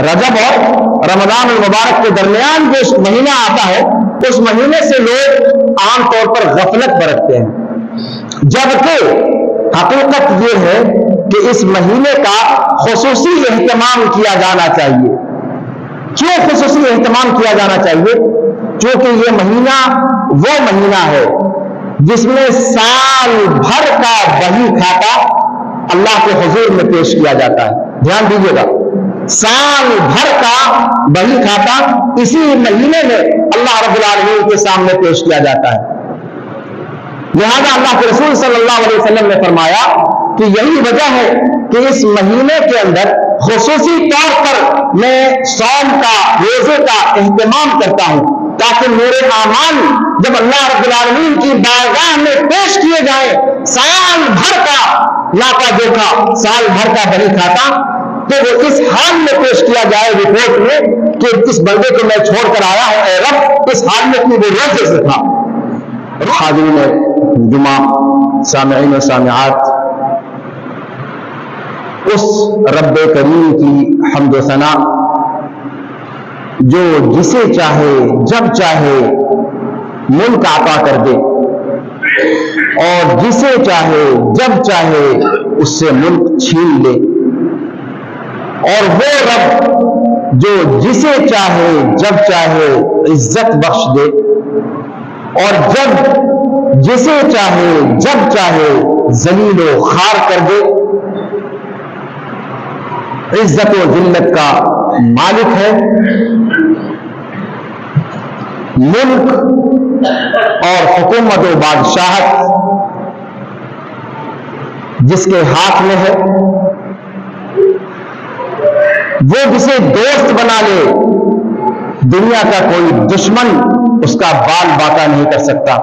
رجب اور رمضان المبارک کے درمیان جو مہینہ آتا ہے اس مہینے سے لوگ عام طور پر غفلت برتتے ہیں، جبکہ حقیقت یہ ہے کہ اس مہینے کا خصوصی اہتمام کیا جانا چاہیے۔ کیوں خصوصی اہتمام کیا جانا چاہیے؟ کیونکہ یہ مہینہ وہ مہینہ ہے جس میں سال بھر کا بہی کھاتا اللہ کے حضور میں پیش کیا جاتا ہے۔ دھیان دیجیے گا، سال بھر کا بہی کھاتا اسی مہینے میں اللہ رب العالمین کے سامنے پیش کیا جاتا ہے۔ لہذا اللہ کے رسول صلی اللہ علیہ وسلم نے فرمایا کہ یہی وجہ ہے کہ اس مہینے کے اندر خصوصی طور پر میں صوم کا، روزے کا اہتمام کرتا ہوں، تاکہ میرے اعمال جب اللہ رب العالمین کی بارگاہ میں پیش کیے جائیں، سال بھر کا لاپا جوکھا، سال بھر کا بہی کھاتا، تو وہ اس حال میں پیش کیا جائے رپورٹ میں کہ اس بندے کو میں چھوڑ کر آیا ہوں، اے رب اس حال میں وہ روزے سے تھا۔ حاضرین جمعہ، سامعین و سامعات، اس رب کریم کی حمد و ثنا جو جسے چاہے جب چاہے ملک عطا کر دے اور جسے چاہے جب چاہے اس سے ملک چھین لے، اور وہ رب جو جسے چاہے جب چاہے عزت بخش دے اور جب جسے چاہے جب چاہے ذلیل و خوار کر دے، عزت و ذلت کا مالک ہے، ملک اور حکومت و بادشاہت جس کے ہاتھ میں ہے، وہ جسے دوست بنا لے دنیا کا کوئی دشمن اس کا بال باقا نہیں کر سکتا،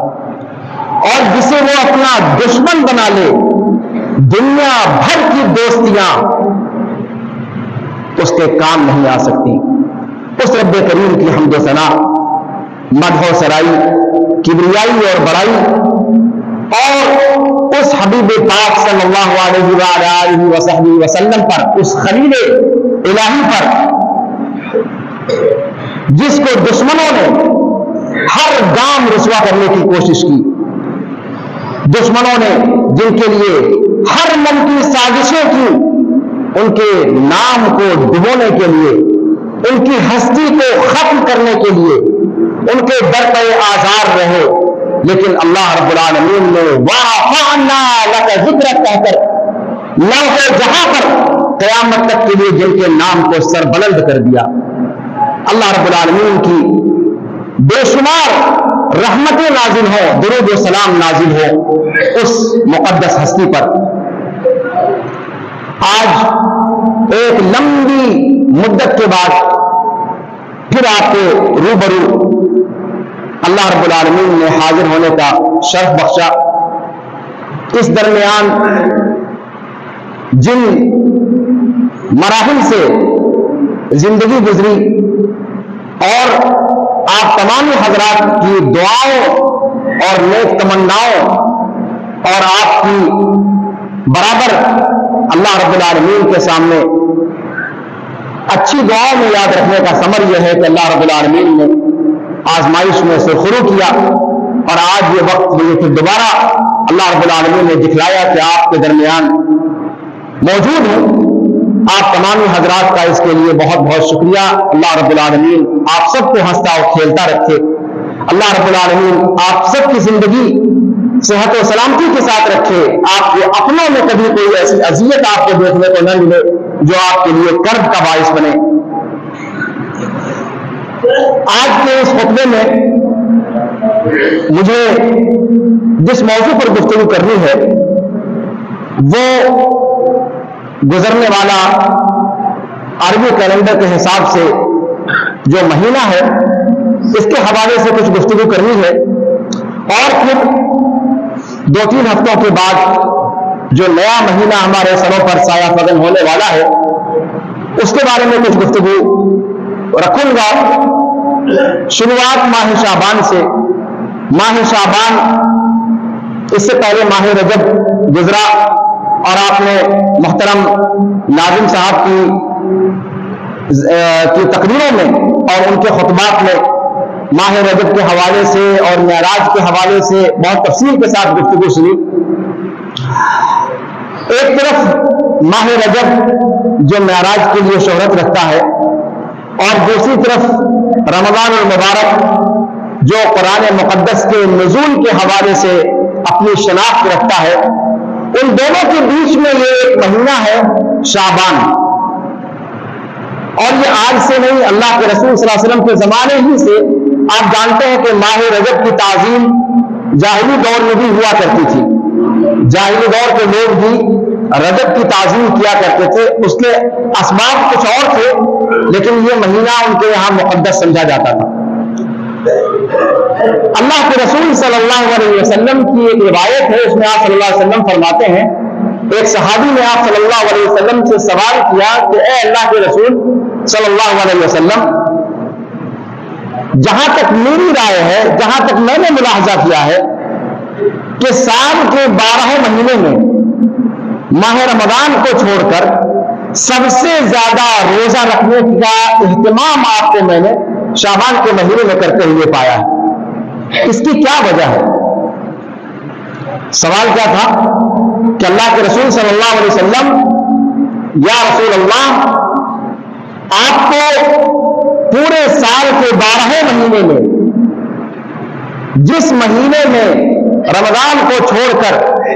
اور جسے وہ اپنا دشمن بنا لے دنیا بھر کی دوستیاں اس کے کام نہیں آ سکتی۔ اس رب کریم کی حمد و ثنا، مدح و سرائی، کبریائی اور بڑائی، اور اس حبیب پاک صلی اللہ علیہ وآلہ وصحبہ وسلم پر، اس خلیل الہی پر جس کو دشمنوں نے ہر گام رسوا کرنے کی کوشش کی، دشمنوں نے جن کے لیے ہر من کی سازشیں کی، ان کے نام کو ڈبونے کے لیے، ان کی ہستی کو ختم کرنے کے لیے ان کے در پہ آزار رہے، لیکن اللہ رب العالمین نے وَرَفَعْنَا لَكَ ذِكْرَكَ کہہ کر لوح جہاں پر قیامت تک کے لیے جن کے نام کو سربلند کر دیا۔ اللہ رب العالمین کی بے شمار رحمتیں نازل ہو، درود و سلام نازل ہو اس مقدس ہستی پر۔ آج ایک لمبی مدت کے بعد پھر آپ کو روبرو اللہ رب العالمین نے حاضر ہونے کا شرف بخشا۔ اس درمیان جن مراحل سے زندگی گزری اور آپ تمام حضرات کی دعاؤں اور نیک تمناؤں اور آپ کی برابر اللہ رب العالمین کے سامنے اچھی دعاؤں میں یاد رکھنے کا ثمر یہ ہے کہ اللہ رب العالمین نے آزمائش میں سے شروع کیا، اور آج یہ وقت مجھے پھر دوبارہ اللہ رب العالمین نے دکھلایا کہ آپ کے درمیان موجود ہوں۔ آپ تمام حضرات کا اس کے لیے بہت بہت شکریہ۔ اللہ رب العالمین آپ سب کو ہنستا اور کھیلتا رکھے۔ اللہ رب العالمین آپ سب کی زندگی صحت و سلامتی کے ساتھ رکھے۔ آپ کے اپنوں میں کبھی کوئی ایسی اذیت آپ کو دیکھنے کو نہ ملے جو آپ کے لیے کرب کا باعث بنے۔ آج کے اس خطبے میں مجھے جس موضوع پر گفتگو کرنی ہے وہ گزرنے والا عربی کیلنڈر کے حساب سے جو مہینہ ہے اس کے حوالے سے کچھ گفتگو کرنی ہے، اور پھر 2-3 ہفتوں کے بعد جو نیا مہینہ ہمارے سروں پر سایہ فگن ہونے والا ہے اس کے بارے میں کچھ گفتگو رکھوں گا۔ شروعات ماہ شعبان سے۔ ماہ شعبان اس سے پہلے ماہ رجب گزرا، اور آپ نے محترم ناظم صاحب کی کی تقریروں میں اور ان کے خطبات میں ماہ رجب کے حوالے سے اور معراج کے حوالے سے بہت تفصیل کے ساتھ گفتگو سنی۔ ایک طرف ماہ رجب جو معراج کے لیے شہرت رکھتا ہے، اور دوسری طرف رمضان المبارک جو قرآن مقدس کے نزول کے حوالے سے اپنی شناخت رکھتا ہے، ان دونوں کے بیچ میں یہ ایک مہینہ ہے شعبان، اور یہ آج سے نہیں، اللہ کے رسول صلی اللہ علیہ وسلم کے زمانے ہی سے آپ جانتے ہیں کہ ماہ رجب کی تعظیم جاہلی دور میں بھی ہوا کرتی تھی۔ جاہلی دور کے لوگ بھی رجب کی تعظیم کیا کرتے تھے، اس کے اسباب کچھ اور تھے، لیکن یہ مہینہ ان کے یہاں مقدس سمجھا جاتا تھا۔ اللہ کے رسول صلی اللہ علیہ وسلم کی ایک روایت ہے، اس میں آپ صلی اللہ علیہ وسلم فرماتے ہیں، ایک صحابی نے آپ صلی اللہ علیہ وسلم سے سوال کیا کہ اے اللہ کے رسول صلی اللہ علیہ وسلم، جہاں تک میری رائے ہے، جہاں تک میں نے ملاحظہ کیا ہے کہ سال کے 12 مہینے میں ماہ رمضان کو چھوڑ کر سب سے زیادہ روزہ رکھنے کا اہتمام آپ کو میں نے شعبان کے مہینے میں کرتے ہوئے پایا ہے، اس کی کیا وجہ ہے؟ سوال کیا تھا کہ اللہ کے رسول صلی اللہ علیہ وسلم، یا رسول اللہ، آپ کو پورے سال کے 12 مہینے میں جس مہینے میں رمضان کو چھوڑ کر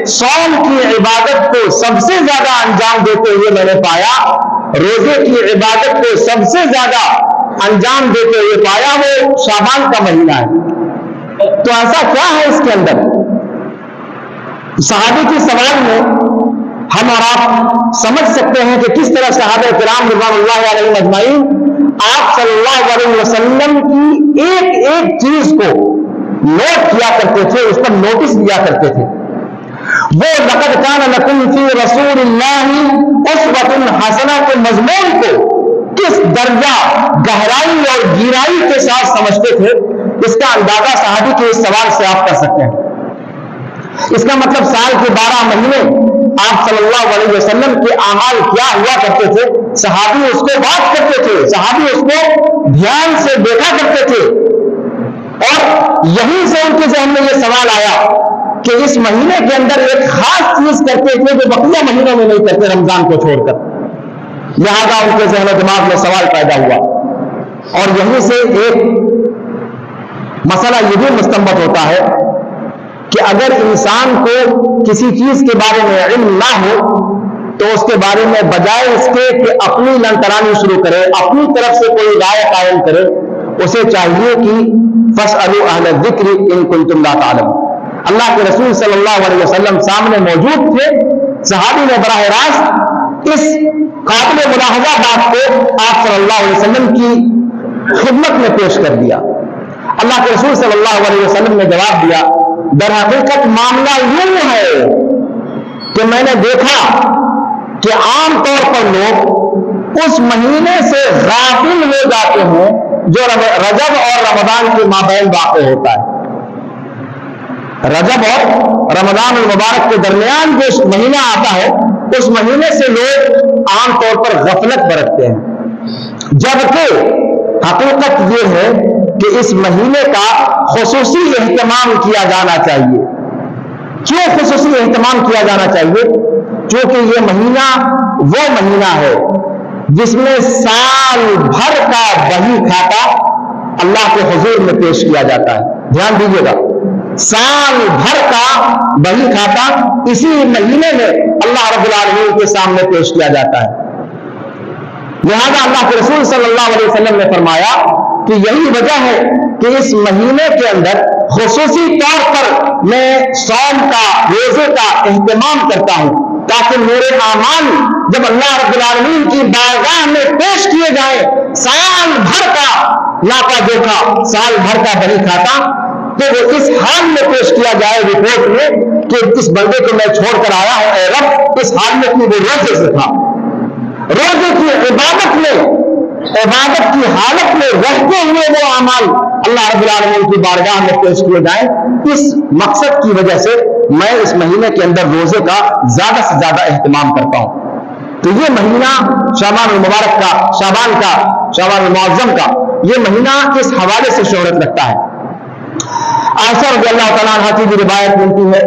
صوم کی عبادت کو سب سے زیادہ انجام دیتے ہوئے میں نے پایا، روزے کی عبادت کو سب سے زیادہ انجام دیتے ہوئے پایا، وہ شعبان کا مہینہ ہے، تو ایسا کیا ہے اس کے اندر؟ صحابی کے سوال میں ہم اور آپ سمجھ سکتے ہیں کہ کس طرح صحابہ کرام رضوان اللہ علیہم اجمعین آپ صلی اللہ علیہ وسلم کی ایک ایک چیز کو نوٹ کیا کرتے تھے، اس پر نوٹس دیا کرتے تھے۔ وہ لقد کان لکم فی رسول اللہ اسوۃ حسنہ کے مضمون کو کس درجہ گہرائی اور گہرائی کے ساتھ سمجھتے تھے، اس کا اندازہ صحابی کے اس سوال سے آپ کر سکتے ہیں۔ اس کا مطلب سال کے 12 مہینے آپ صلی اللہ علیہ وسلم کے اعمال کیا ہوا کرتے تھے، صحابی اس کو بات کرتے تھے، صحابی اس کو دھیان سے دیکھا کرتے تھے، اور یہیں سے ان کے ذہن میں یہ سوال آیا کہ اس مہینے کے اندر ایک خاص چیز کرتے تھے جو بقیہ مہینوں میں نہیں کرتے رمضان کو چھوڑ کر، لہذا ان کے ذہن و دماغ میں سوال پیدا ہوا، اور یہیں سے ایک مسئلہ یہ بھی مستنبط ہوتا ہے کہ اگر انسان کو کسی چیز کے بارے میں علم نہ ہو تو اس کے بارے میں بجائے اس کے کہ اپنی لنترانی شروع کرے، اپنی طرف سے کوئی رائے قائم کرے، اسے چاہیے کہ فاسألوا اہل الذکر ان کنتم لا تعلمون۔ اللہ کے رسول صلی اللہ علیہ وسلم سامنے موجود تھے، صحابی نے براہ راست اس قابل ملاحظہ بات کو آپ صلی اللہ علیہ وسلم کی خدمت میں پیش کر دیا۔ اللہ کے رسول صلی اللہ علیہ وسلم نے جواب دیا، در حقیقت معاملہ یوں ہے کہ میں نے دیکھا کہ عام طور پر لوگ اس مہینے سے غافل ہو جاتے ہیں جو رجب اور رمضان کے مابین واقع ہوتا ہے۔ رجب اور رمضان المبارک کے درمیان جو مہینہ آتا ہے، اس مہینے سے لوگ عام طور پر غفلت برتتے ہیں، جبکہ حقیقت یہ ہے کہ اس مہینے کا خصوصی اہتمام کیا جانا چاہیے۔ کیوں خصوصی اہتمام کیا جانا چاہیے؟ کیونکہ یہ مہینہ وہ مہینہ ہے جس میں سال بھر کا بہی کھاتا اللہ کے حضور میں پیش کیا جاتا ہے۔ دھیان دیجیے گا، سال بھر کا بہی کھاتا اسی مہینے میں اللہ رب العالمین کے سامنے پیش کیا جاتا ہے۔ لہذا اللہ کے رسول صلی اللہ علیہ وسلم نے فرمایا کہ یہی وجہ ہے کہ اس مہینے کے اندر خصوصی طور پر میں صوم کا، روزے کا اہتمام کرتا ہوں، تاکہ میرے اعمال جب اللہ رب العالمین کی بارگاہ میں پیش کیے جائیں، سال بھر کا ناپا جوکھا، سال بھر کا بہی کھاتا، تو وہ اس حال میں پیش کیا جائے رپورٹ میں کہ اس بندے کو میں چھوڑ کر آیا ہوں، اے رب اس حال میں کہ وہ روزے سے تھا، روزے کی عبادت میں، عبادت کی حالت میں رہتے ہوئے وہ اعمال اللہ رب العالمین کی بارگاہ میں پیش کیے جائیں۔ اس مقصد کی وجہ سے میں اس مہینے کے اندر روزے کا زیادہ سے زیادہ اہتمام کرتا ہوں۔ تو یہ مہینہ شعبان المبارک کا، شعبان المعظم کا یہ مہینہ اس حوالے سے شہرت رکھتا ہے۔ عائشہ رضی اللہ تعالیٰ عنہ کی بھی روایت ملتی ہے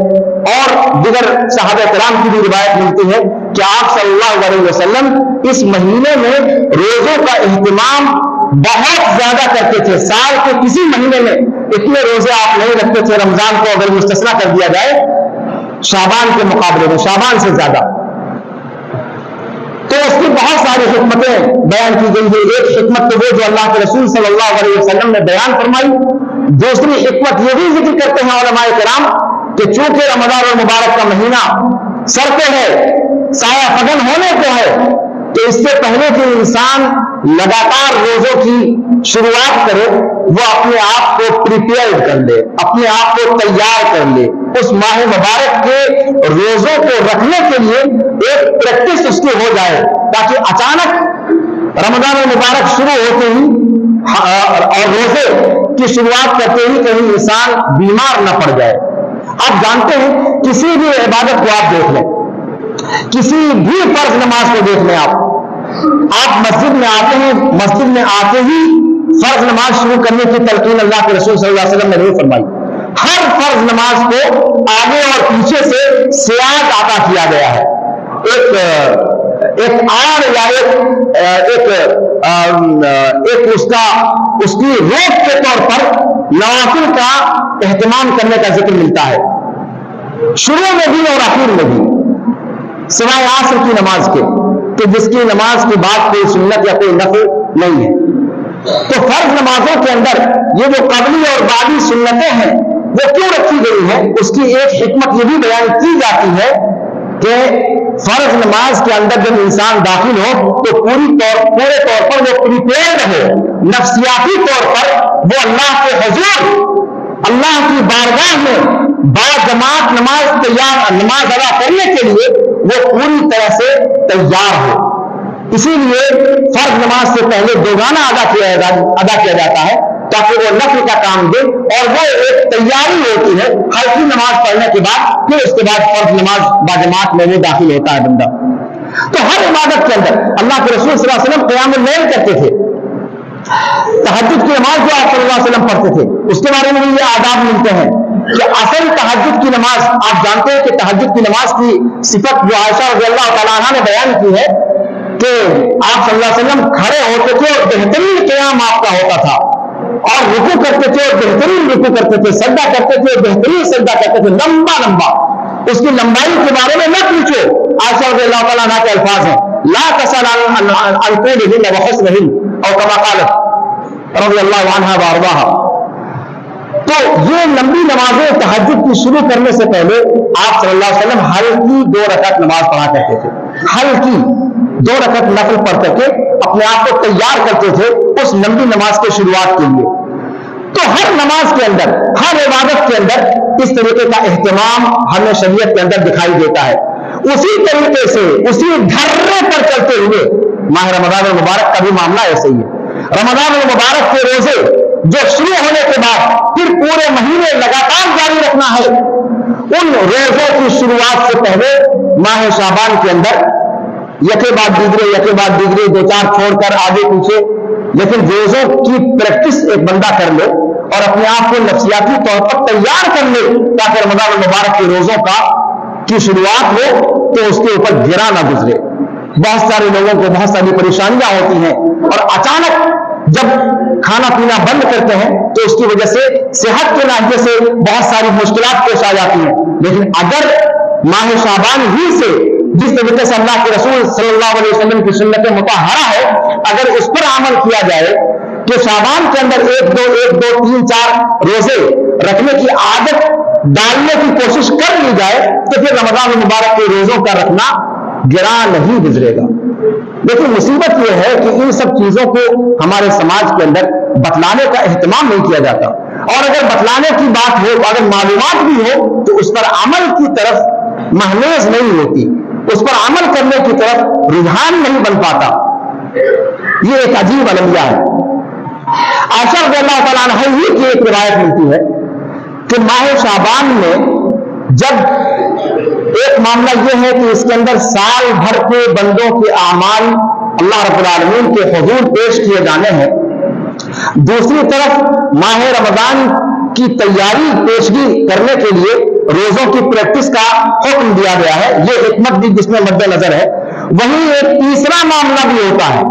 اور دیگر صحابہ کرام کی بھی روایت ملتی ہے کہ آپ صلی اللہ علیہ وسلم اس مہینے میں روزوں کا اہتمام بہت زیادہ کرتے تھے۔ سال کے کسی مہینے میں اتنے روزے آپ نہیں رکھتے تھے، رمضان کو اگر مستثنا کر دیا جائے شعبان کے مقابلے میں، شعبان سے زیادہ۔ تو اس کی بہت ساری حکمتیں بیان کی گئی ہے۔ ایک حکمت تو وہ جو اللہ کے رسول صلی اللہ علیہ وسلم نے بیان فرمائی، دوسری حکمت یہ بھی ذکر کرتے ہیں علماء کرام کہ چونکہ رمضان المبارک کا مہینہ سر پہ ہے، سایہ فگن ہونے کو ہے، تو اس سے پہلے کہ انسان لگاتار روزوں کی شروعات کرے وہ اپنے آپ کو پریپیئرڈ کر لے، اپنے آپ کو تیار کر لے، اس ماہ مبارک کے روزوں کو رکھنے کے لیے ایک پریکٹس اس کی ہو جائے، تاکہ اچانک رمضان المبارک شروع ہوتے ہی اور روزے کی شروعات کرتے ہی کہیں انسان بیمار نہ پڑ جائے۔ آپ جانتے ہیں کسی بھی عبادت کو آپ دیکھ لیں، کسی بھی فرض نماز کو دیکھ لیں، آپ مسجد میں آتے ہیں، مسجد میں آتے ہی فرض نماز شروع کرنے کی تلقین اللہ کے رسول صلی اللہ علیہ وسلم نے نہیں فرمائی۔ ہر فرض نماز کو آگے اور پیچھے سے سیاق عطا کیا گیا ہے، ایک آڑ یا ایک اس کی روک کے طور پر نوافل کا اہتمام کرنے کا ذکر ملتا ہے، شروع میں بھی اور آخر میں بھی، سوائے عصر کی نماز کے، کہ جس کی نماز کے بعد کوئی سنت یا کوئی نفل نہیں ہے۔ تو فرض نمازوں کے اندر یہ جو قبلی اور بعدی سنتیں ہیں وہ کیوں رکھی گئی ہیں، اس کی ایک حکمت یہ بھی بیان کی جاتی ہے کہ فرض نماز کے اندر جب انسان داخل ہو تو پورے طور پر وہ پریپیئر رہے، نفسیاتی طور پر وہ اللہ کے حضور، اللہ کی بارگاہ میں با جماعت نماز ادا کرنے کے لیے وہ پوری طرح سے تیار ہو۔ اسی لیے فرض نماز سے پہلے دوگانہ ادا کیا جاتا ہے تاکہ وہ نفل کا کام دے، اور وہ ایک تیاری ہوتی ہے ہلکی نماز پڑھنے کے بعد، پھر اس کے بعد فرض نماز باجماعت میں وہ داخل ہوتا ہے بندہ۔ تو ہر عبادت کے اندر اللہ کے رسول صلی اللہ علیہ وسلم قیام اللیل کرتے تھے، تہجد کی نماز جو آپ صلی اللہ علیہ وسلم پڑھتے تھے اس کے بارے میں بھی یہ آداب ملتے ہیں کہ اصل تہجد کی نماز، آپ جانتے ہیں کہ تہجد کی نماز کی صفت جو عائشہ رضی اللہ تعالیٰ عنہ نے بیان کی ہے کہ آپ صلی اللہ علیہ وسلم کھڑے ہوتے تھے اور بہترین قیام آپ کا ہوتا تھا، اور رکوع کرتے تھے اور بہترین رکوع کرتے تھے، سجدہ کرتے تھے اور بہترین سجدہ کرتے تھے، لمبا، اس کی لمبائی کے بارے میں مت پوچھو۔ عائشہ رضی اللہ تعالیٰ عنہ کے الفاظ ہیں، لا تسأل عن طولهن وحسنهن او كما قالت رضی اللہ عنہ وارضاها۔ تو یہ لمبی نمازیں تہجد کی شروع کرنے سے پہلے آپ صلی اللہ علیہ وسلم ہلکی 2 رکعت نماز پڑھا کرتے تھے، ہلکی 2 رکعت نفل پڑھ کر کے اپنے آپ کو تیار کرتے تھے اس لمبی نماز کی شروعات کے لیے۔ تو ہر نماز کے اندر، ہر عبادت کے اندر اس طریقے کا اہتمام ہمیں شریعت کے اندر دکھائی دیتا ہے۔ اسی طریقے سے اسی دھرے پر چلتے ہوئے ماہ رمضان المبارک کا بھی معاملہ ایسے ہی ہے۔ رمضان المبارک کے روزے جو شروع ہونے کے بعد پھر پورے مہینے لگاتار جاری رکھنا ہے، ان روزوں کی شروعات سے پہلے ماہ شعبان کے اندر یکے بعد دیگرے 2-4 چھوڑ کر آگے پیچھے، لیکن روزوں کی پریکٹس ایک بندہ کر لے اور اپنے آپ کو نفسیاتی طور پر تیار کر لے تاکہ رمضان المبارک کے روزوں کی شروعات ہو تو اس کے اوپر گرا نہ گزرے۔ بہت سارے لوگوں کو بہت ساری پریشانیاں ہوتی ہیں اور اچانک جب کھانا پینا بند کرتے ہیں تو اس کی وجہ سے صحت کے ناحیے سے بہت ساری مشکلات پیش آ جاتی ہیں، لیکن اگر ماہ شعبان ہی سے جس طریقے سے اللہ کے رسول صلی اللہ علیہ وسلم کی سنت مطہرہ ہے، اگر اس پر عمل کیا جائے کہ شعبان کے اندر 1 2 3 4 روزے رکھنے کی عادت ڈالنے کی کوشش کر لی جائے تو پھر رمضان المبارک کے روزوں کا رکھنا گرا نہیں گزرے گا۔ لیکن مصیبت یہ ہے کہ ان سب چیزوں کو ہمارے سماج کے اندر بتلانے کا اہتمام نہیں کیا جاتا، اور اگر بتلانے کی بات ہو، اگر معلومات بھی ہو تو اس پر عمل کی طرف محنیز نہیں ہوتی، اس پر عمل کرنے کی طرف رجحان نہیں بن پاتا۔ یہ ایک عجیب المیہ ہے۔ عائشہ رضی اللہ تعالیٰ عنہ ہی کی ایک روایت ملتی ہے کہ ماہ شعبان میں جب ایک معاملہ یہ ہے کہ اس کے اندر سال بھر کے بندوں کے اعمال اللہ رب العالمین کے حضور پیش کیے جانے ہیں. دوسری طرف ماہ رمضان کی تیاری پیشگی کرنے کے لیے روزوں کی پریکٹس کا حکم دیا گیا ہے. یہ حکمت بھی جس میں مد نظر ہے. وہیں ایک تیسرا معاملہ بھی ہوتا ہے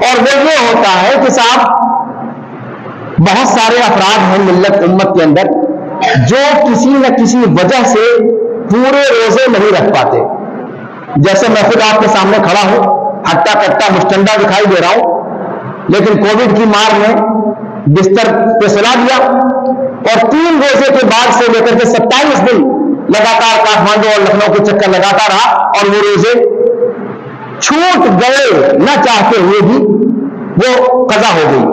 اور وہ یہ ہوتا ہے کہ صاحب بہت سارے افراد ہیں ملت امت کے اندر جو کسی نہ کسی وجہ سے پورے روزے نہیں رکھ پاتے. جیسے میں خود آپ کے سامنے کھڑا ہوں, ہٹا کٹا مشٹنڈا دکھائی دے رہا ہوں, لیکن کووڈ کی مار نے بستر پہ سلا دیا اور 3 روزے کے بعد سے لے کر کے 27 دن لگاتار کاٹمانڈو اور لکھنؤ کے چکر لگاتا رہا اور وہ روزے چھوٹ گئے نہ چاہتے ہوئے بھی وہ قضا ہو گئی.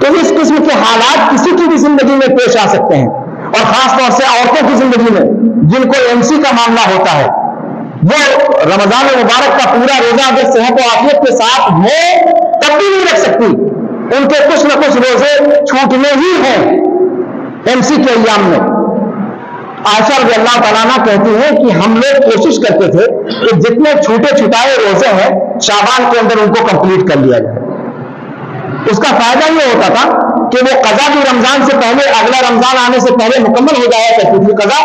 تو اس قسم کے حالات کسی کی بھی زندگی میں پیش آ سکتے ہیں اور خاص طور سے عورتوں کی زندگی میں جن کو MC کا معاملہ ہوتا ہے, وہ رمضان مبارک کا پورا روزہ اگر صحت و عافیت کے ساتھ ہو تب بھی نہیں رکھ سکتی. ان کے کچھ نہ کچھ روزے چھوٹنے ہی ہیں MC کے ایام میں. عائشہ رضی اللہ تعالیٰ عنہ کہتی ہیں کہ ہم لوگ کوشش کرتے تھے کہ جتنے چھوٹے چھٹائے روزے ہیں شعبان کے اندر ان کو کمپلیٹ کر لیا جائے. اس کا فائدہ یہ ہوتا تھا کہ وہ قضا بھی رمضان سے پہلے, اگلا رمضان آنے سے پہلے مکمل ہو جایا کرتی تھی قضا,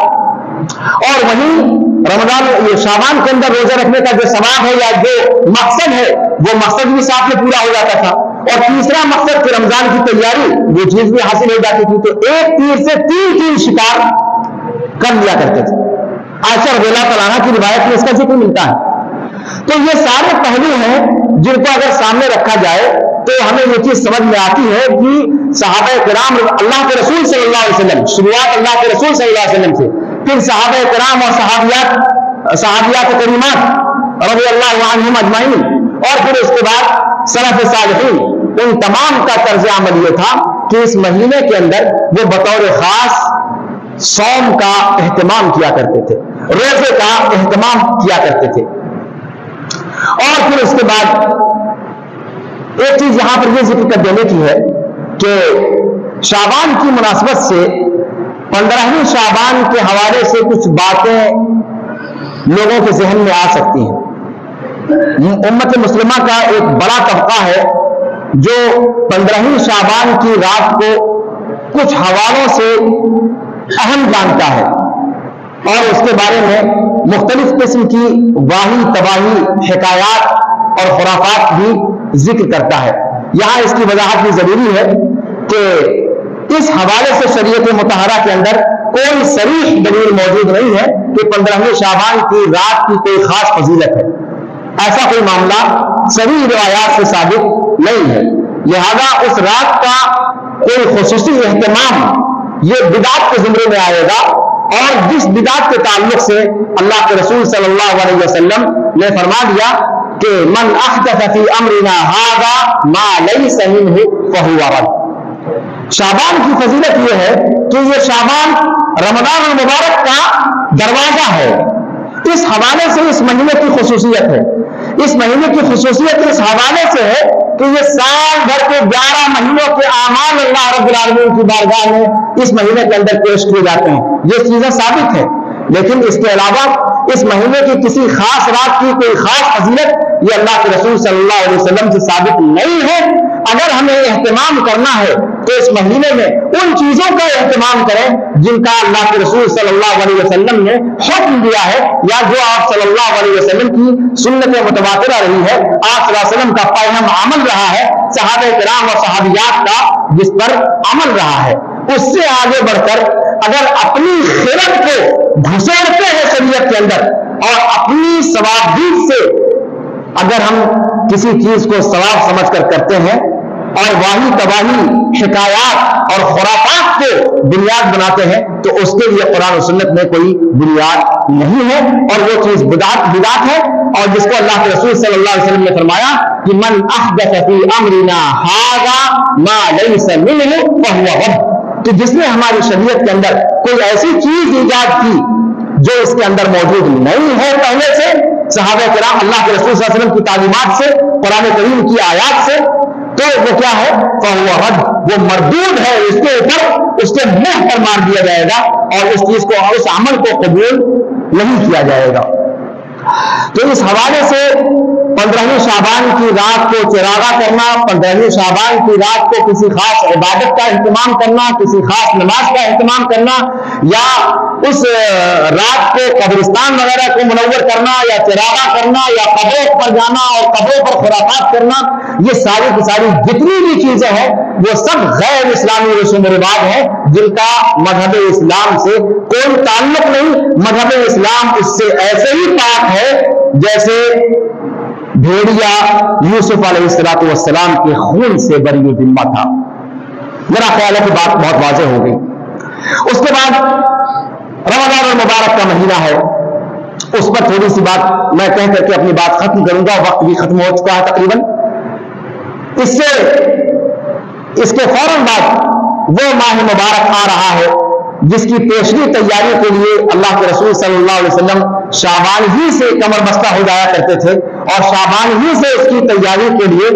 اور وہیں رمضان شعبان کے اندر روزہ رکھنے کا جو ثواب ہے یا جو مقصد ہے وہ مقصد بھی ساتھ میں پورا ہو جاتا تھا. اور تیسرا مقصد کہ رمضان کی تیاری وہ چیز بھی حاصل ہو جاتی تھی. تو ایک تیر سے 3 شکار کر لیا کرتے تھے. عائشہ رضی اللہ تعالیٰ عنہ کی روایت میں اس کا ذکر ملتا ہے. تو یہ سارے پہلو ہیں جن کو اگر سامنے رکھا جائے تو ہمیں یہ چیز سمجھ میں آتی ہے کہ صحابہ کرام اللہ کے رسول صلی اللہ علیہ وسلم, شروعات اللہ کے رسول صلی اللہ علیہ وسلم سے, پھر صحابہ کرام اور صحابیات کریمات رضی اللہ عنہم اجمعین, اور پھر اس کے بعد سلف صالحین, ان تمام کا طرز عمل یہ تھا کہ اس مہینے کے اندر وہ بطور خاص صوم کا اہتمام کیا کرتے تھے, روزے کا اہتمام کیا کرتے تھے. اور پھر اس کے بعد ایک چیز یہاں پر یہ ذکر کر دینے کی ہے کہ شعبان کی مناسبت سے 15ویں شعبان کے حوالے سے کچھ باتیں لوگوں کے ذہن میں آ سکتی ہیں. امت مسلمہ کا ایک بڑا طبقہ ہے جو 15ویں شعبان کی رات کو کچھ حوالوں سے اہم جانتا ہے اور اس کے بارے میں مختلف قسم کی واہی تباہی حکایات اور خرافات بھی ذکر کرتا ہے. یہاں اس کی وضاحت بھی ضروری ہے کہ اس حوالے سے شریعت مطہرہ کے اندر کوئی صریح دلیل موجود نہیں ہے کہ 15ویں شعبان کی رات کی کوئی خاص فضیلت ہے. ایسا کوئی معاملہ صحیح روایات سے ثابت نہیں ہے. لہذا اس رات کا کوئی خصوصی اہتمام یہ بدعت کے زمرے میں آئے گا, اور جس بدعت کے تعلق سے اللہ کے رسول صلی اللہ علیہ وسلم نے فرما دیا کہ من احدث فی امرنا ھذا ما لیس منہ فہو رد. شعبان کی فضیلت یہ ہے کہ یہ شعبان رمضان المبارک کا دروازہ ہے. اس حوالے سے اس مہینے کی خصوصیت ہے. اس مہینے کی خصوصیت اس حوالے سے ہے کہ یہ سال بھر کے 11 مہینوں کے اعمال اللہ رب العالمین کی بارگاہ میں اس مہینے کے اندر پیش کیے جاتے ہیں. یہ چیزیں ثابت ہیں, لیکن اس کے علاوہ اس مہینے کی کسی خاص رات کی کوئی خاص فضیلت یہ اللہ کے رسول صلی اللہ علیہ وسلم سے ثابت نہیں ہے. اگر ہمیں اہتمام کرنا ہے تو اس مہینے میں ان چیزوں کا اہتمام کریں جن کا اللہ کے رسول صلی اللہ علیہ وسلم نے حکم دیا ہے, یا جو آپ صلی اللہ علیہ وسلم کی سنت متواترہ رہی ہے, آپ صلی اللہ علیہ وسلم کا پیغام عمل رہا ہے, صحابہ کرام اور صحابیات کا جس پر عمل رہا ہے. اس سے آگے بڑھ کر اگر اپنی خرد کو گھسیڑتے ہیں شریعت کے اندر اور اپنی ثوابدید سے اگر ہم کسی چیز کو ثواب سمجھ کر کرتے ہیں اور واہی تباہی حکایات اور خرافات کو بنیاد بناتے ہیں تو اس کے لیے قرآن و سنت میں کوئی بنیاد نہیں ہے, اور وہ چیز بدعت ہے. اور جس کو اللہ کے رسول صلی اللہ علیہ وسلم نے فرمایا کہ من احدث فی امرنا ھذا ما لیس منہ فہو رد, کہ جس نے ہماری شریعت کے اندر کوئی ایسی چیز ایجاد کی جو اس کے اندر موجود نہیں ہے پہلے سے, صحابہ کرام اللہ کے رسول صلی اللہ علیہ وسلم کی تعلیمات سے, قرآن کریم کی آیات سے, تو وہ کیا ہے؟ فہو رد, وہ مردود ہے. اس کے اوپر اس کے منہ پر مار دیا جائے گا اور اس چیز کو, اس عمل کو قبول نہیں کیا جائے گا۔ تو اس حوالے سے 15ویں شعبان کی رات کو چراغا کرنا، 15ویں شعبان کی رات کو کسی خاص عبادت کا اہتمام کرنا، کسی خاص نماز کا اہتمام کرنا، یا اس رات کو قبرستان وغیرہ کو منور کرنا، یا چراغا کرنا، یا قبروں پر جانا اور قبروں پر خرافات کرنا، یہ ساری کی ساری جتنی بھی چیزیں ہیں وہ سب غیر اسلامی رسوم و رواج ہیں جن کا مذہب اسلام سے کوئی تعلق نہیں۔ مذہب اسلام اس سے ایسے ہی پاک ہے جیسے بھیڑیا یوسف علیہ السلام کے خون سے بری ذمہ تھا۔ میرا خیال ہے کہ بات بہت واضح ہو گئی۔ اس کے بعد رمضان المبارک کا مہینہ ہے، اس پر تھوڑی سی بات میں کہہ کر کے اپنی بات ختم کروں گا، وقت بھی ختم ہو چکا ہے تقریباً۔ اس کے فوراً بعد وہ ماہ مبارک آ رہا ہے جس کی پیشگی تیاری کے لیے اللہ کے رسول صلی اللہ علیہ وسلم شعبان ہی سے کمر بستہ ہو جایا کرتے تھے اور شعبان ہی سے اس کی تیاری کے لیے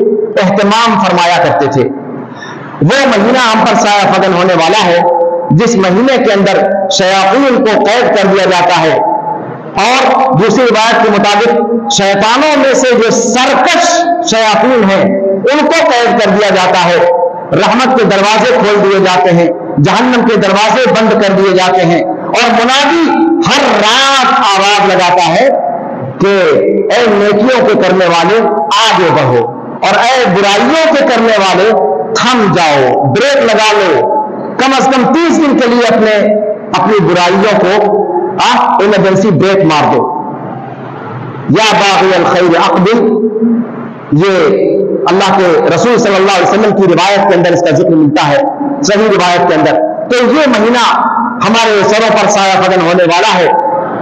اہتمام فرمایا کرتے تھے۔ وہ مہینہ ہم پر سایہ فگن ہونے والا ہے جس مہینے کے اندر شیاطین کو قید کر دیا جاتا ہے، اور دوسری روایت کے مطابق شیطانوں میں سے جو سرکش شیاطین ہیں ان کو قید کر دیا جاتا ہے، رحمت کے دروازے کھول دیے جاتے ہیں، جہنم کے دروازے بند کر دیے جاتے ہیں، اور منادی ہر رات آواز لگاتا ہے کہ اے نیکیوں کے کرنے والے آگے بڑھو، اور اے برائیوں کے کرنے والے تھم جاؤ، بریک لگا لو، کم از کم 30 دن کے لیے اپنی برائیوں کو ایمرجنسی بریک مار دو۔ یا باغی الخیر اقبل، یہ اللہ کے رسول صلی اللہ علیہ وسلم کی روایت کے اندر اس کا ذکر ملتا ہے، صحیح روایت کے اندر۔ تو یہ مہینہ ہمارے سروں پر سایہ فگن ہونے والا ہے۔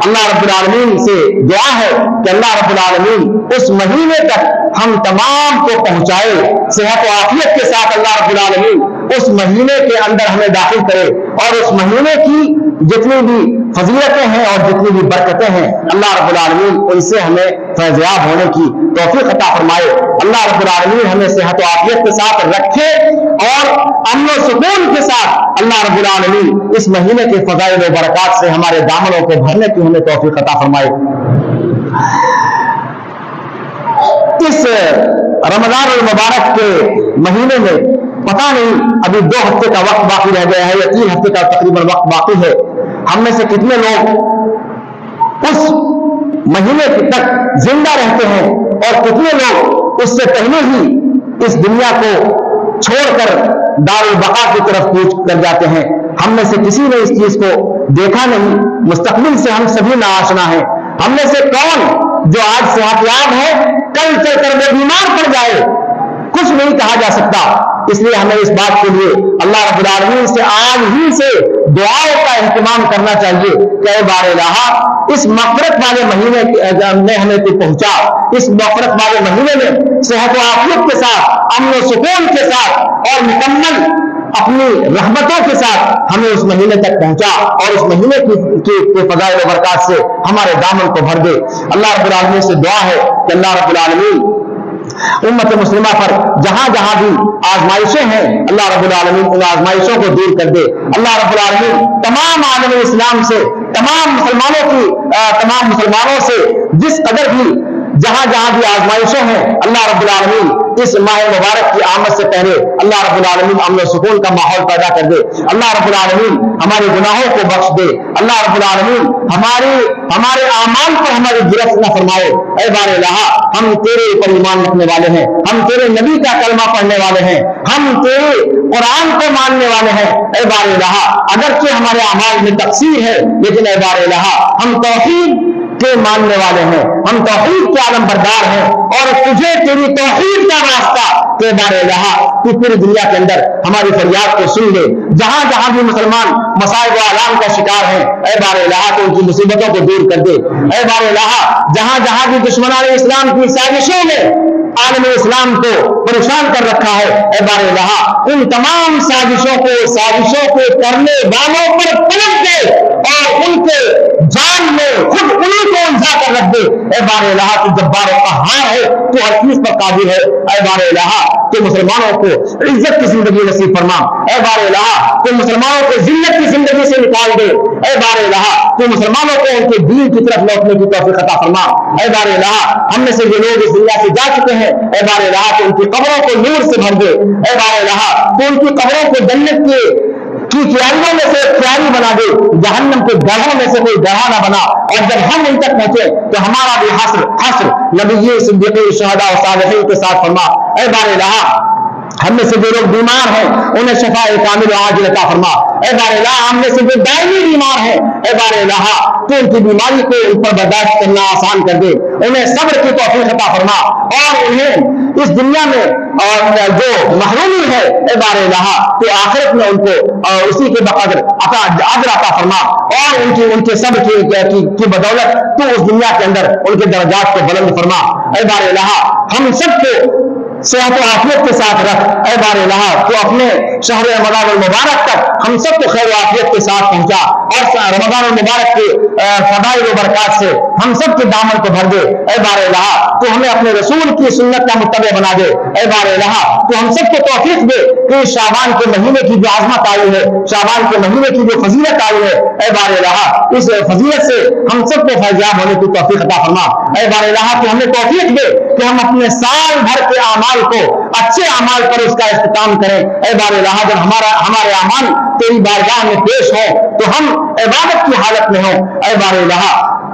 اللہ رب العالمین سے دعا ہے کہ اللہ رب العالمین اس مہینے تک ہم تمام کو پہنچائے، صحت و عافیت کے ساتھ اللہ رب العالمین اس مہینے کے اندر ہمیں داخل کرے، اور اس مہینے کی جتنی بھی فضیلتیں ہیں اور جتنی بھی برکتیں ہیں اللہ رب العالمین ان سے ہمیں فیضیاب ہونے کی توفیق عطا فرمائے۔ اللہ رب العالمین ہمیں صحت و عافیت کے ساتھ رکھے اور امن و سکون کے ساتھ اللہ رب العالمین اس مہینے کے فضائل و برکات سے ہمارے دامنوں کو بھرنے کی ہمیں توفیق عطا فرمائے۔ اس رمضان المبارک کے مہینے میں پتہ نہیں ابھی 2 ہفتے کا وقت باقی رہ گیا ہے یا 3 ہفتے کا تقریباً وقت باقی ہے، ہم میں سے کتنے لوگ اس مہینے تک زندہ رہتے ہیں اور کتنے لوگ اس سے پہلے ہی اس دنیا کو چھوڑ کر دار البقاء کی طرف کوچ کر جاتے ہیں۔ ہم میں سے کسی نے اس چیز کو دیکھا نہیں، مستقبل سے ہم سبھی ناآشنا ہیں۔ ہم میں سے کون جو آج صحت یاب ہے کل چل کر وہ بیمار پڑ جائے، کچھ نہیں کہا جا سکتا۔ اس لیے ہمیں اس بات کے لیے اللہ رب العالمین سے آج ہی سے دعاؤں کا اہتمام کرنا چاہیے کہ اے بار الہ اس مغفرت والے مہینے میں ہمیں تو پہنچا، اس مغفرت والے مہینے میں صحت و عافیت کے ساتھ، امن و سکون کے ساتھ اور مکمل اپنی رحمتوں کے ساتھ ہمیں اس مہینے تک پہنچا، اور اس مہینے کے فضائل و برکات سے ہمارے دامن کو بھر دے۔ اللہ رب العالمین سے دعا ہے کہ اللہ رب العالمین امت مسلمہ پر جہاں جہاں بھی آزمائشیں ہیں اللہ رب العالمین ان آزمائشوں کو دور کر دے۔ اللہ رب العالمین تمام عالم اسلام سے، تمام مسلمانوں سے جس قدر بھی جہاں جہاں بھی آزمائشیں ہیں اللہ رب العالمین اس ماہ مبارک کی آمد سے پہلے اللہ رب العالمین امن و سکون کا ماحول پیدا کر دے۔ اللہ رب العالمین ہمارے گناہوں کو بخش دے۔ اللہ رب العالمین ہمارے اعمال پر ہماری گرفت نہ فرمائے۔ اے بار الہ ہم تیرے اوپر ایمان رکھنے والے ہیں، ہم تیرے نبی کا کلمہ پڑھنے والے ہیں، ہم تیرے قرآن کو ماننے والے ہیں۔ اے بار الہ اگرچہ ہمارے اعمال میں تقصیر ہے لیکن اے بار الہ ہم توحید کے ماننے والے ہیں، ہم توحید کے عالم بردار ہیں، اور تجھے تیری توحید کا راستہ کہ بار الہ تو پوری دنیا کے اندر ہماری فریاد کو سن لے۔ جہاں جہاں بھی مسلمان مصائب و آلام کا شکار ہیں اے بار الہ تو ان کی مصیبتوں کو دور کر دے۔ اے بار الہ جہاں جہاں بھی دشمنان اسلام کی سازشوں نے عالم اسلام کو پریشان کر رکھا ہے اے بار الہ ان تمام سازشوں کو کرنے والوں پر پلٹ دے اور ان کے جان میں خود انہیں کو الجھا کر رکھ دے۔ اے بار الہ تو جبار و قہار ہے، تو ہر چیز پر قادر ہے، اے بار الہ تو مسلمانوں کو عزت کی زندگی نصیب فرما، اے بار الہ تو مسلمانوں کو ذلت کی زندگی سے نکال دے، اے بار الہ تو مسلمانوں کو ان کے دین کی طرف لوٹنے کی توفیق عطا فرما، اے بار الہ ہم میں سے جو لوگ اس دنیا سے جا چکے ہیں، اے بار الہ تو ان کی قبروں کو نور سے بھر دے، اے بار الہ تو ان کی قبروں کو جنت کی کیاریوں میں سے کیاری بنا دے، جہنم کے گڑھوں میں سے کوئی گڑھا نہ بنا، اور جب ہم ان تک پہنچے تو ہمارا بھی حشر نبیین صدیقین شہداء و صالحین کے ساتھ فرما، اے بار الہ ہم میں سے جو لوگ بیمار ہیں انہیں شفاء کامل و عاجل عطا فرما، اے بار الہ ہم میں سے جو دائمی بیمار ہیں، اے بار الہ تو ان کی بیماری کو ان پر برداشت کرنا آسان کر دے، انہیں صبر کی توفیق عطا فرما، اور انہیں اس دنیا میں جو محرومی ہے اے بار الہ تو آخرت میں ان کو اسی کے بقدر اجر عطا فرما، اور ان کے صبر کی بدولت تو اس دنیا کے اندر ان کے درجات کو بلند فرما، اے بار الہ ہم سب کو صحت و عافیت کے ساتھ رکھ، اے بار الہ تو اپنے شہر رمضان المبارک تک ہم سب کو خیر و عافیت کے ساتھ پہنچا، اور رمضان المبارک کے فضائل و برکات سے ہم سب کے دامن کو بھر دے، اے بار الہ تو ہمیں اپنے رسول کی سنت کا متبع بنا دے، اے بار الہ تو ہم سب کو توفیق دے کہ شعبان کے مہینے کی جو عظمت آئی ہے، شعبان کے مہینے کی جو فضیلت آئی ہے، اے بار الہ اس فضیلت سے ہم سب کو فیضیاب ہونے کی توفیق عطا فرما، اے بار الہ تو ہمیں توفیق دے کہ ہم اپنے سال بھر کے اعمال کو اچھے اعمال پر اس کا اختتام کریں، اے بار الہ جب ہمارے اعمال تیری بارگاہ میں پیش ہوں تو ہم عبادت کی حالت میں ہوں، اے بار الہ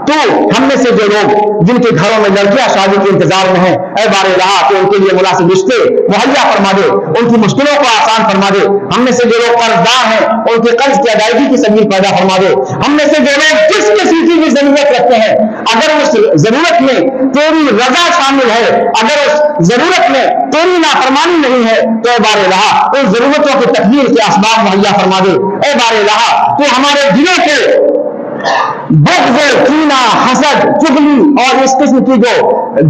تو ہم میں سے جو لوگ جن کے گھروں میں لڑکیاں شادی کے انتظار میں ہیں، اے بار الہ تو ان کے لیے مناسب رشتے مہیا فرما دے، ان کی مشکلوں کو آسان فرما دے، ہم میں سے جو لوگ قرضدار ہیں ان کے قرض کی ادائیگی کی سبیل پیدا فرما دے، ہم میں سے جو لوگ جس کسی کی بھی ضرورت رکھتے ہیں اگر اس ضرورت میں تیری رضا شامل ہے، اگر اس ضرورت میں تیری نافرمانی نہیں ہے تو اے بار الہ ان ضرورتوں کی تکمیل کے اسباب مہیا فرما دے، اے بار الہ تو ہمارے دلوں کے بغض، کینہ، حسد، چغلی اور اس قسم کی جو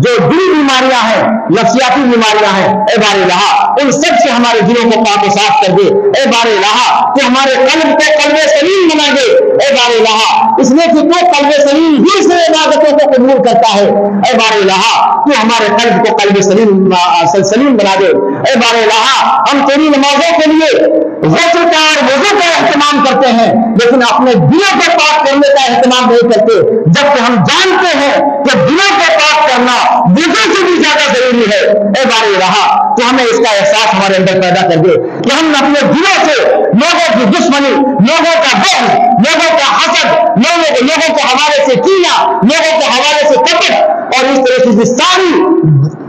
دلی بیماریاں ہیں، نفسیاتی بیماریاں ہیں، اے بار الہ ان سب سے ہمارے دلوں کو پاک و صاف کر دے، اے بار الہ تو ہمارے قلب کو قلب سلیم بنا دے، اے بار الہ اس لیے کہ تو قلب سلیم ہی سے عبادتوں کو قبول کرتا ہے، اے بار الہ تو ہمارے قلب کو قلب سلیم بنا دے، اے بار الہ ہم تیری نمازوں کے لیے غسل کا اور وضو کا اہتمام کرتے ہیں لیکن اپنے دلوں کو پاک کرنے کا اہتمام نہیں کرتے، جبکہ ہم جانتے ہیں کہ دلوں کو پاک کرنا وضو سے بھی زیادہ ضروری ہے، اے بار الہ تو ہمیں اس کا احساس ہمارے اندر پیدا کر دے کہ ہم اپنے دلوں سے لوگوں کی دشمنی، لوگوں کا بغض، لوگوں کا حسد، لوگوں کے حوالے سے کینہ، لوگوں کے حوالے سے کپٹ اور اس طرح کی ساری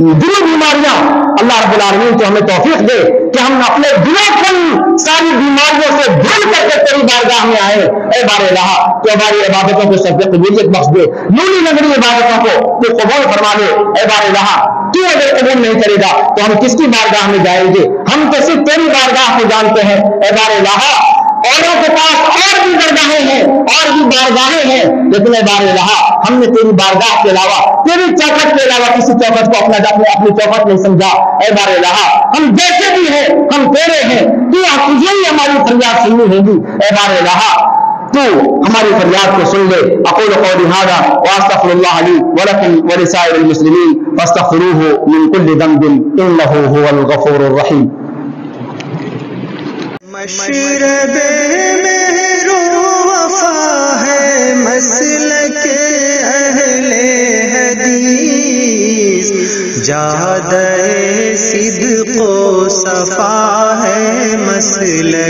دلی بیماریاں اللہ رب العالمین تو ہمیں توفیق دے کہ ہم اپنے دلوں کو ساری بیماریوں سے دھل کر کے تیری بارگاہ میں آئے، اے بار الہ تو ہماری عبادتوں کو سب قبولیت بخش دے، نوری نگری عبادتوں کو تو قبول فرما دے، اے بار الہ تو اگر قبول نہیں کرے گا تو ہم کس کی بارگاہ میں جائیں گے؟ ہم تو صرف تیری بارگاہ کو جانتے ہیں، اے بار الہ اوروں کے پاس اور بھی درگاہیں ہیں اور بھی بارگاہیں ہیں لیکن اے بار الہ ہم نے تیری بارگاہ کے علاوہ، تیری چوکھٹ کے علاوہ کسی چوکھٹ کو اپنی چوکھٹ نہیں سمجھا، اے بار الہ ہم جیسے بھی ہیں ہم تیرے ہیں، تو تجھے ہی ہماری فریاد سننی ہوگی، اے بار الہ تو ہماری فریاد کو سن لے۔ اقول قولی ھذا واستغفر اللہ لی ولکم ولسائر المسلمین فاستغفروہ من کل ذنب انہ هو الغفور الرحیم۔ مشرب مہر و وفا ہے مسلک اہل حدیث، جادہ صدق و صفا ہے مسلک